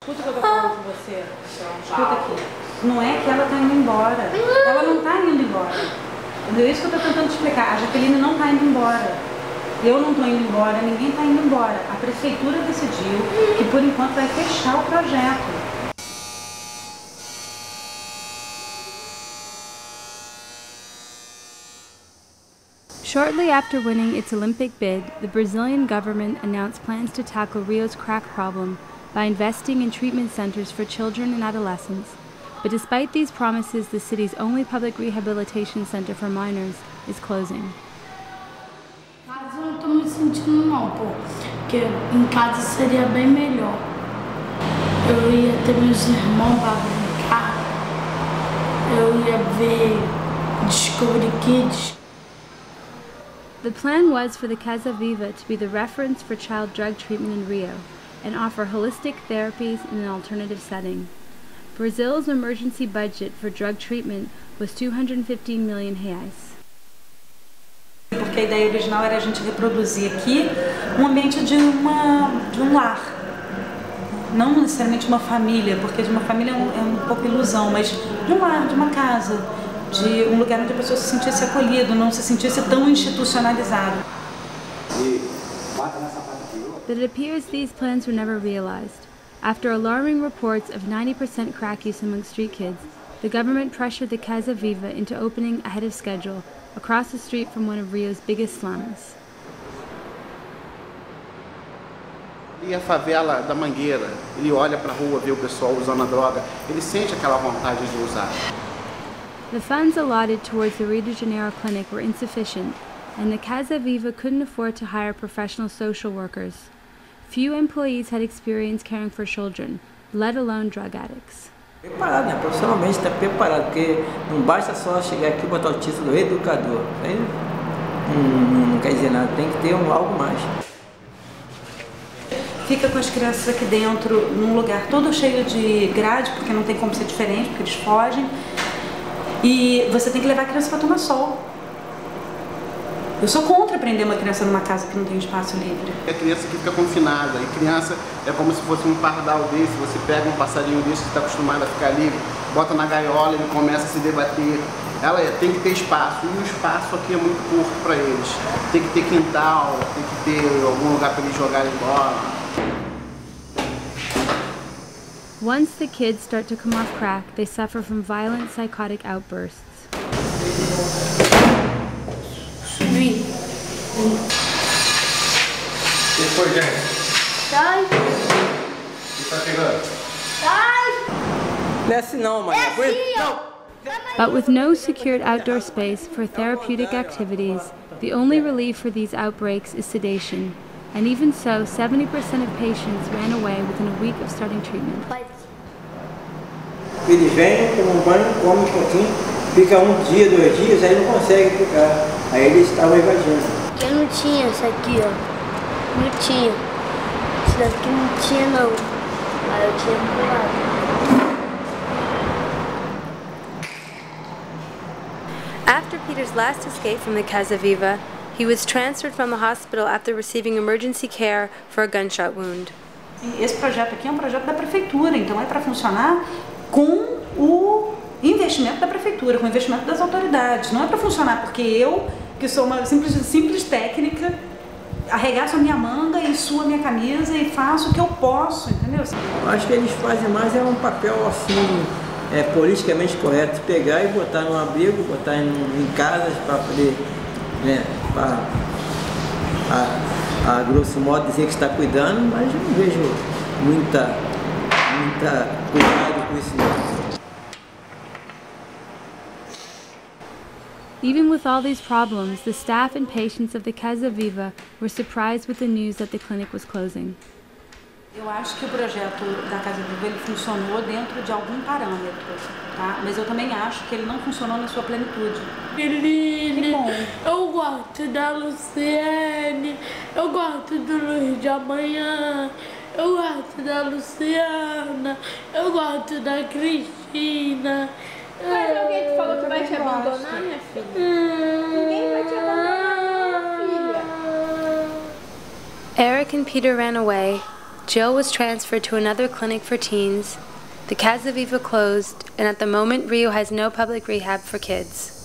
Escuta o que eu tô falando com você. Escuta aqui. Não é que ela tá indo embora. Ela não tá indo embora. Entendeu? Isso que eu tô tentando te explicar. A Jaqueline não tá indo embora. Eu não tô indo embora, ninguém tá indo embora. A prefeitura decidiu que por enquanto vai fechar o projeto. Shortly after winning its Olympic bid, the Brazilian government announced plans to tackle Rio's crack problem by investing in treatment centers for children and adolescents. But despite these promises, the city's only public rehabilitation center for minors is closing. Mas eu não tô me sentindo não, porque em casa seria bem melhor. Eu ia ter meus irmãos para brincar, eu ia ver Discovery Kids. The plan was for the Casa Viva to be the reference for child drug treatment in Rio and offer holistic therapies in an alternative setting. Brazil's emergency budget for drug treatment was 215 million reais. Porque a ideia original era a gente reproduzir aqui um ambiente de um lar. Não necessariamente uma família, porque de uma família é um pouco ilusão, mas de um lar, de uma casa. De um lugar onde a pessoa se sentisse acolhida, não se sentisse tão institucionalizada. But it appears these plans were never realized. After alarming reports of 90% crack use among street kids, the government pressured the Casa Viva into opening ahead of schedule across the street from one of Rio's biggest slums. E a favela da Mangueira, ele olha para a rua, vê o pessoal usando a droga, ele sente aquela vontade de usar. The funds allotted towards the Rio de Janeiro clinic were insufficient, and the Casa Viva couldn't afford to hire professional social workers. Few employees had experience caring for children, let alone drug addicts. Preparado, né? Profissionalmente está preparado, porque não basta só chegar aqui e botar o título do educador. Aí não quer dizer nada, tem que ter algo mais. Fica com as crianças aqui dentro, num lugar todo cheio de grade, porque não tem como ser diferente, porque eles fogem. E você tem que levar a criança para tomar sol. Eu sou contra prender uma criança numa casa que não tem espaço livre. É a criança que fica confinada, e criança é como se fosse um pardal desse, você pega um passarinho desse que está acostumado a ficar livre, bota na gaiola, ele começa a se debater. Ela tem que ter espaço, e o espaço aqui é muito curto para eles. Tem que ter quintal, tem que ter algum lugar para eles jogarem bola. Once the kids start to come off crack, they suffer from violent psychotic outbursts. Subi. O que foi, gente? Sai! O que tá pegando? Sai! Não é assim não, mãe. But with no secured outdoor space for therapeutic activities, the only relief for these outbreaks is sedation. And even so, 70% of patients ran away within a week of starting treatment. Eles vêm, tomam banho, comem um pouquinho, fica um dia, 2 dias, aí não consegue ficar. Aí eles estavam evadindo. Porque não tinha isso aqui, ó. Não tinha. Isso daqui não tinha, não. Aí eu tinha pulado. After Peter's last escape from the Casa Viva, he was transferred from the hospital after receiving emergency care for a gunshot wound. Esse projeto aqui é um projeto da prefeitura, então é para funcionar com o investimento da prefeitura, com o investimento das autoridades. Não é para funcionar porque eu, que sou uma simples técnica, arregaço a minha manga e suo a minha camisa e faço o que eu posso, entendeu? Acho que eles fazem mais um papel assim, politicamente correto, pegar e botar no abrigo, botar em casas para poder, né, a grosso modo dizer que está cuidando, mas eu não vejo muita cuidado com isso não. Even with all these problems, the staff and patients of the Casa Viva were surprised with the news that the clinic was closing. Eu acho que o projeto da Casa Viva ele funcionou dentro de algum parâmetro, tá? Mas eu também acho que ele não funcionou na sua plenitude. Menina, eu gosto da Luciane, eu gosto do Luiz de Amanhã, eu gosto da Luciana, eu gosto da Cristina. Mas alguém te falou que vai te abandonar, minha filha? Ninguém vai te abandonar, minha filha. Eric and Peter ran away, Jill was transferred to another clinic for teens. The Casa Viva closed, and at the moment, Rio has no public rehab for kids.